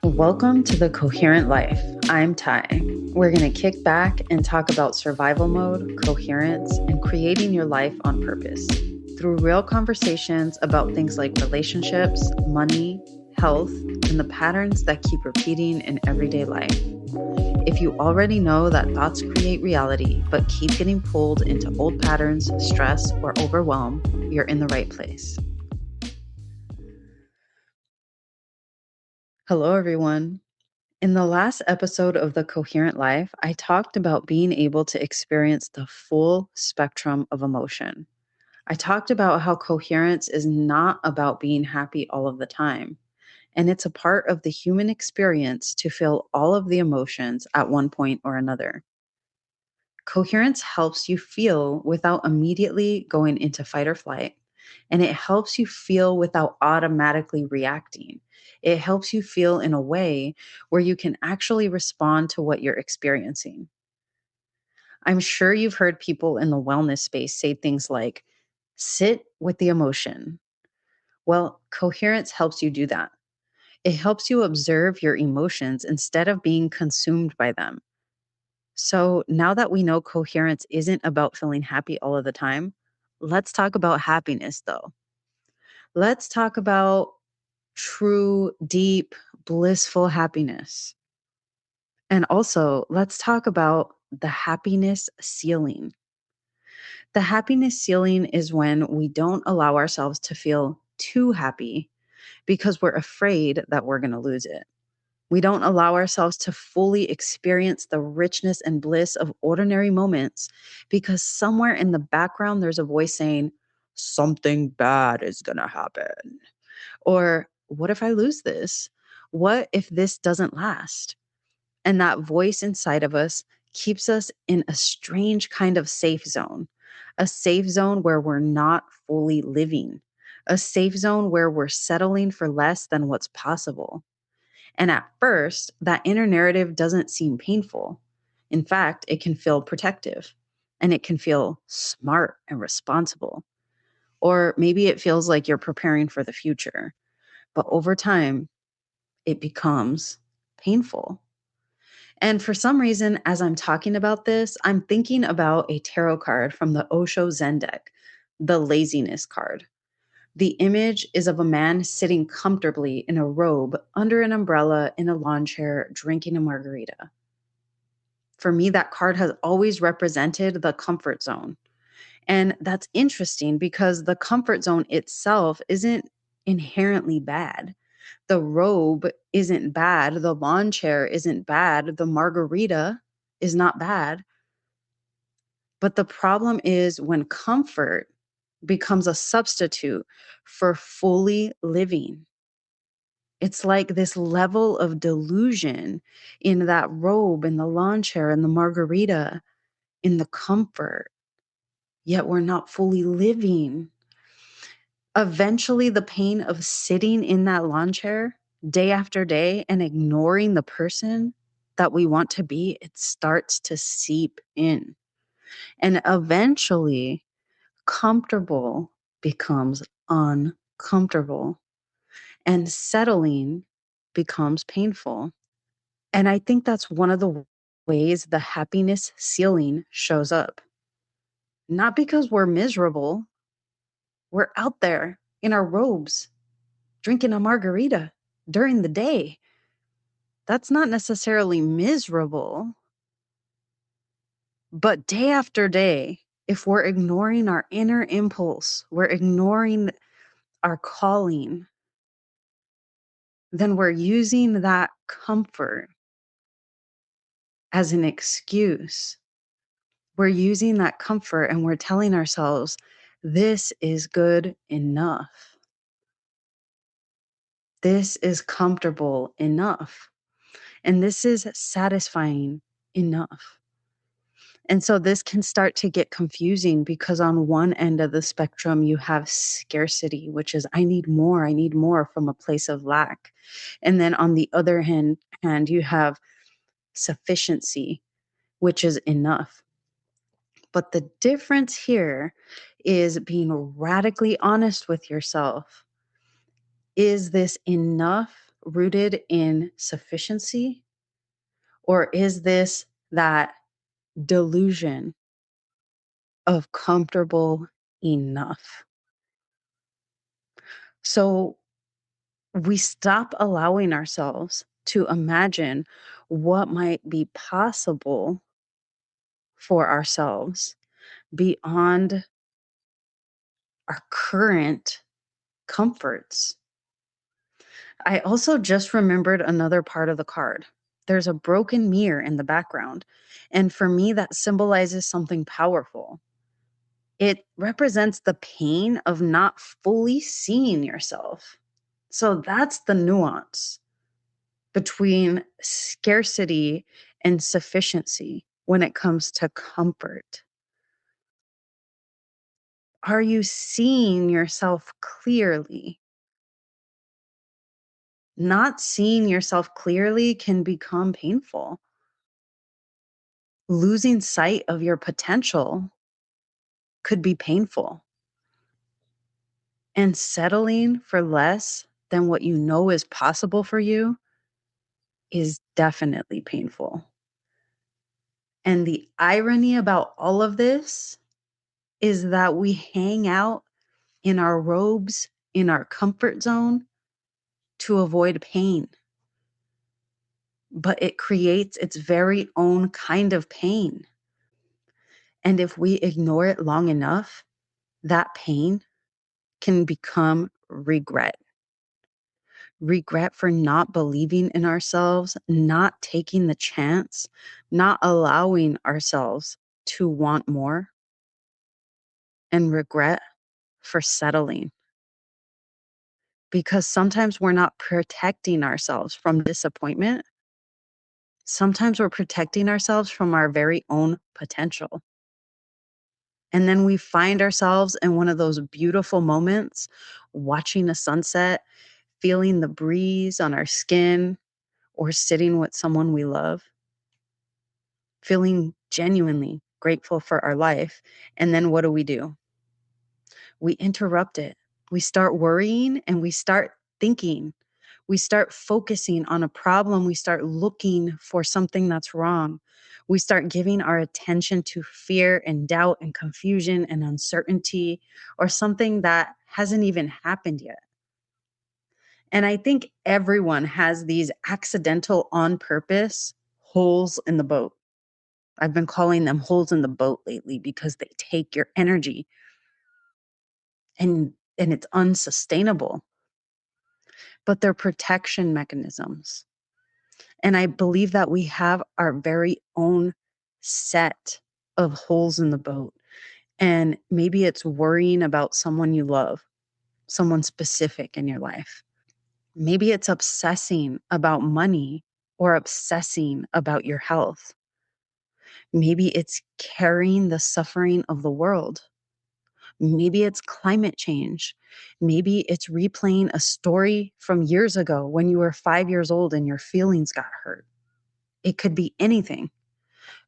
Welcome to the Coherent Life. I'm Ty. We're going to kick back and talk about survival mode, coherence, and creating your life on purpose through real conversations about things like relationships, money, health, and the patterns that keep repeating in everyday life. If you already know that thoughts create reality but keep getting pulled into old patterns, stress, or overwhelm, you're in the right place. Hello, everyone. In the last episode of The Coherent Life, I talked about being able to experience the full spectrum of emotion. I talked about how coherence is not about being happy all of the time, and it's a part of the human experience to feel all of the emotions at one point or another. Coherence helps you feel without immediately going into fight or flight, and it helps you feel without automatically reacting. It helps you feel in a way where you can actually respond to what you're experiencing. I'm sure you've heard people in the wellness space say things like, sit with the emotion. Well, coherence helps you do that. It helps you observe your emotions instead of being consumed by them. So now that we know coherence isn't about feeling happy all of the time, let's talk about happiness though. Let's talk about true, deep, blissful happiness. And also, let's talk about the happiness ceiling. The happiness ceiling is when we don't allow ourselves to feel too happy because we're afraid that we're going to lose it. We don't allow ourselves to fully experience the richness and bliss of ordinary moments because somewhere in the background, there's a voice saying, something bad is going to happen. Or, what if I lose this? What if this doesn't last? And that voice inside of us keeps us in a strange kind of safe zone, a safe zone where we're not fully living, a safe zone where we're settling for less than what's possible. And at first, that inner narrative doesn't seem painful. In fact, it can feel protective and it can feel smart and responsible. Or maybe it feels like you're preparing for the future. But over time, it becomes painful. And for some reason, as I'm talking about this, I'm thinking about a tarot card from the Osho Zen deck, the laziness card. The image is of a man sitting comfortably in a robe under an umbrella in a lawn chair drinking a margarita. For me, that card has always represented the comfort zone. And that's interesting because the comfort zone itself isn't inherently bad. The robe isn't bad. The lawn chair isn't bad. The margarita is not bad. But the problem is when comfort becomes a substitute for fully living. It's like this level of delusion in that robe, in the lawn chair, in the margarita, in the comfort, yet we're not fully living. Eventually, the pain of sitting in that lawn chair day after day and ignoring the person that we want to be, it starts to seep in. And eventually, comfortable becomes uncomfortable, and settling becomes painful. And I think that's one of the ways the happiness ceiling shows up. Not because we're miserable, we're out there in our robes drinking a margarita during the day. That's not necessarily miserable, but day after day, if we're ignoring our inner impulse, we're ignoring our calling, then we're using that comfort as an excuse. We're using that comfort and we're telling ourselves, this is good enough. This is comfortable enough. And this is satisfying enough. And so this can start to get confusing because on one end of the spectrum, you have scarcity, which is, I need more from a place of lack. And then on the other hand, you have sufficiency, which is enough. But the difference here is being radically honest with yourself. Is this enough rooted in sufficiency, or is this that delusion of comfortable enough? So we stop allowing ourselves to imagine what might be possible for ourselves beyond our current comforts. I also just remembered another part of the card. There's a broken mirror in the background. And for me, that symbolizes something powerful. It represents the pain of not fully seeing yourself. So that's the nuance between scarcity and sufficiency when it comes to comfort. Are you seeing yourself clearly? Not seeing yourself clearly can become painful. Losing sight of your potential could be painful. And settling for less than what you know is possible for you is definitely painful. And the irony about all of this is that we hang out in our robes, in our comfort zone to avoid pain. But it creates its very own kind of pain. And if we ignore it long enough, that pain can become regret. Regret for not believing in ourselves, not taking the chance, not allowing ourselves to want more, and regret for settling. Because sometimes we're not protecting ourselves from disappointment. Sometimes we're protecting ourselves from our very own potential. And then we find ourselves in one of those beautiful moments, watching a sunset, feeling the breeze on our skin, or sitting with someone we love, feeling genuinely grateful for our life. And then what do? We interrupt it. We start worrying and we start thinking. We start focusing on a problem. We start looking for something that's wrong. We start giving our attention to fear and doubt and confusion and uncertainty, or something that hasn't even happened yet. And I think everyone has these accidental, on purpose holes in the boat. I've been calling them holes in the boat lately because they take your energy and it's unsustainable. But they're protection mechanisms. And I believe that we have our very own set of holes in the boat. And maybe it's worrying about someone you love, someone specific in your life. Maybe it's obsessing about money or obsessing about your health. Maybe it's carrying the suffering of the world. Maybe it's climate change. Maybe it's replaying a story from years ago when you were 5 years old and your feelings got hurt. It could be anything,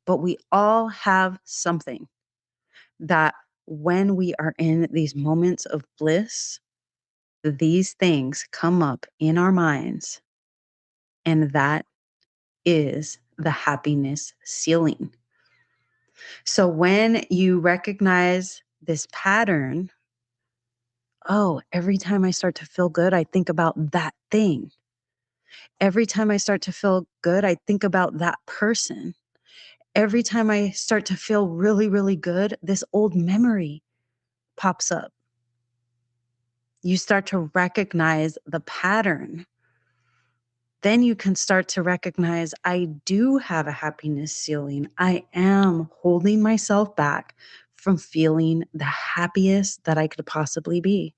but we all have something that when we are in these moments of bliss, these things come up in our minds, and that is the happiness ceiling. So when you recognize this pattern, oh, every time I start to feel good, I think about that thing. Every time I start to feel good, I think about that person. Every time I start to feel really, really good, this old memory pops up. You start to recognize the pattern. Then you can start to recognize I do have a happiness ceiling. I am holding myself back from feeling the happiest that I could possibly be.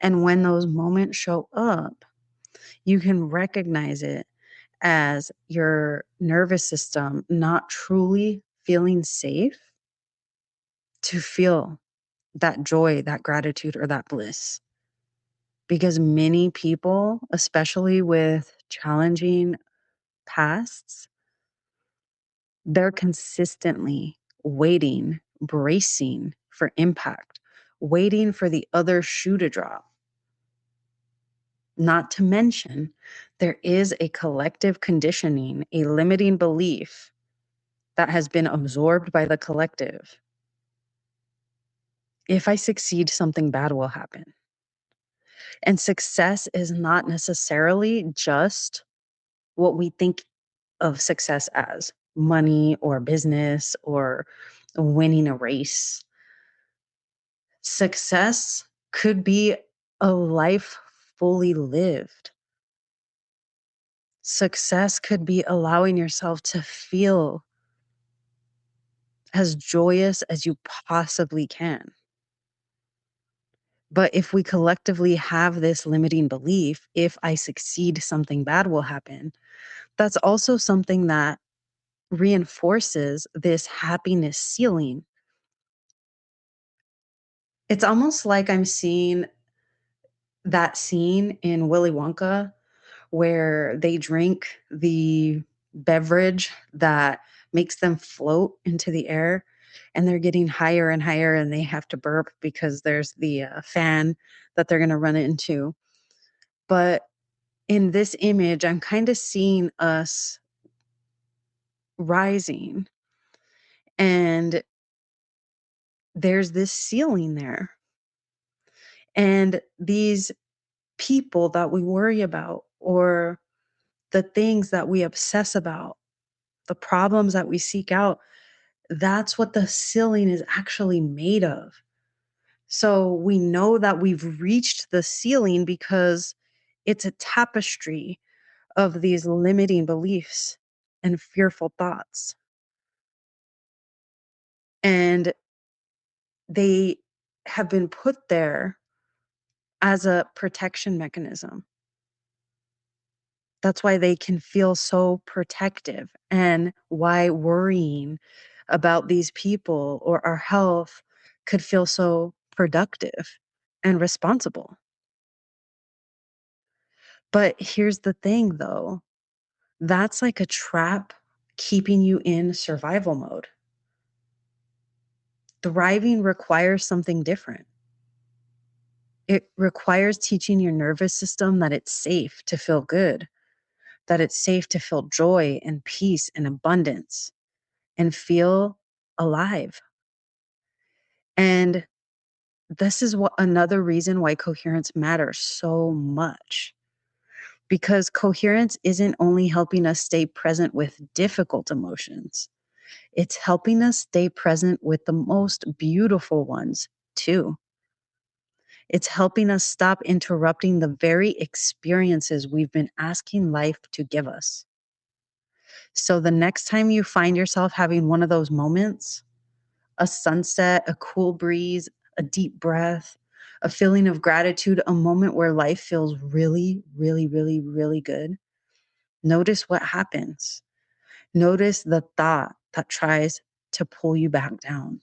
And when those moments show up, you can recognize it as your nervous system not truly feeling safe to feel that joy, that gratitude, or that bliss. Because many people, especially with challenging pasts, they're consistently waiting, bracing for impact, waiting for the other shoe to drop. Not to mention, there is a collective conditioning, a limiting belief that has been absorbed by the collective. If I succeed, something bad will happen. And success is not necessarily just what we think of success as money or business or winning a race. Success could be a life fully lived. Success could be allowing yourself to feel as joyous as you possibly can. But if we collectively have this limiting belief, if I succeed, something bad will happen, that's also something that reinforces this happiness ceiling. It's almost like I'm seeing that scene in Willy Wonka where they drink the beverage that makes them float into the air and they're getting higher and higher and they have to burp because there's the fan that they're going to run into. But in this image, I'm kind of seeing us rising and there's this ceiling there. And these people that we worry about or the things that we obsess about, the problems that we seek out, that's what the ceiling is actually made of. So we know that we've reached the ceiling because it's a tapestry of these limiting beliefs and fearful thoughts. And they have been put there as a protection mechanism. That's why they can feel so protective and why worrying about these people or our health could feel so productive and responsible. But here's the thing though, that's like a trap keeping you in survival mode. Thriving requires something different. It requires teaching your nervous system that it's safe to feel good, that it's safe to feel joy and peace and abundance and feel alive. And this is what another reason why coherence matters so much. Because coherence isn't only helping us stay present with difficult emotions, it's helping us stay present with the most beautiful ones too. It's helping us stop interrupting the very experiences we've been asking life to give us. So the next time you find yourself having one of those moments, a sunset, a cool breeze, a deep breath, a feeling of gratitude, a moment where life feels really, really, really, really good, notice what happens. Notice the thought that tries to pull you back down.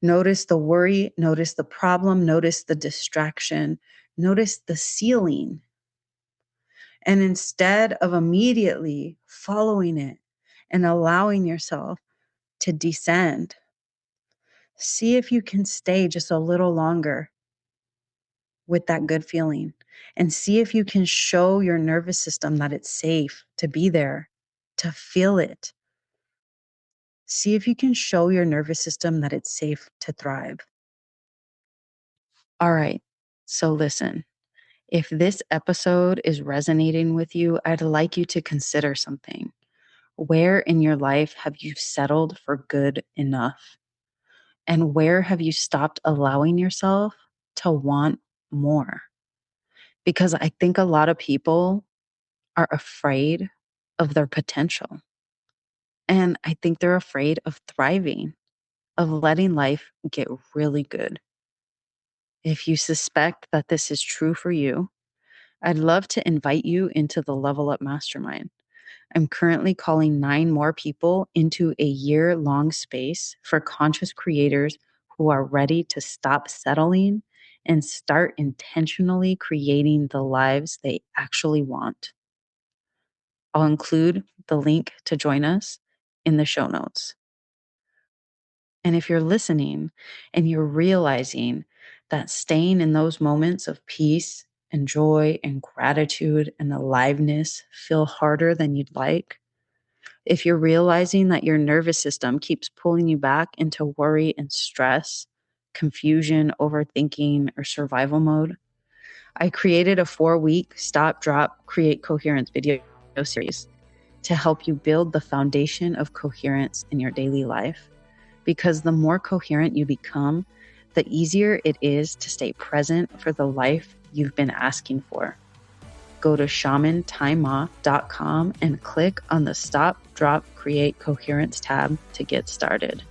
Notice the worry, notice the problem, notice the distraction, notice the ceiling. And instead of immediately following it and allowing yourself to descend, see if you can stay just a little longer with that good feeling and see if you can show your nervous system that it's safe to be there, to feel it. See if you can show your nervous system that it's safe to thrive. All right. So listen, if this episode is resonating with you, I'd like you to consider something. Where in your life have you settled for good enough? And where have you stopped allowing yourself to want more? Because I think a lot of people are afraid of their potential. And I think they're afraid of thriving, of letting life get really good. If you suspect that this is true for you, I'd love to invite you into the Level Up Mastermind. I'm currently calling 9 more people into a year-long space for conscious creators who are ready to stop settling and start intentionally creating the lives they actually want. I'll include the link to join us in the show notes. And if you're listening and you're realizing that staying in those moments of peace and joy and gratitude and aliveness feel harder than you'd like, if you're realizing that your nervous system keeps pulling you back into worry and stress, confusion, overthinking, or survival mode, I created a 4-week Stop, Drop, Create Coherence video series to help you build the foundation of coherence in your daily life. Because the more coherent you become, the easier it is to stay present for the life you've been asking for. Go to shamantimema.com and click on the Stop, Drop, Create Coherence tab to get started.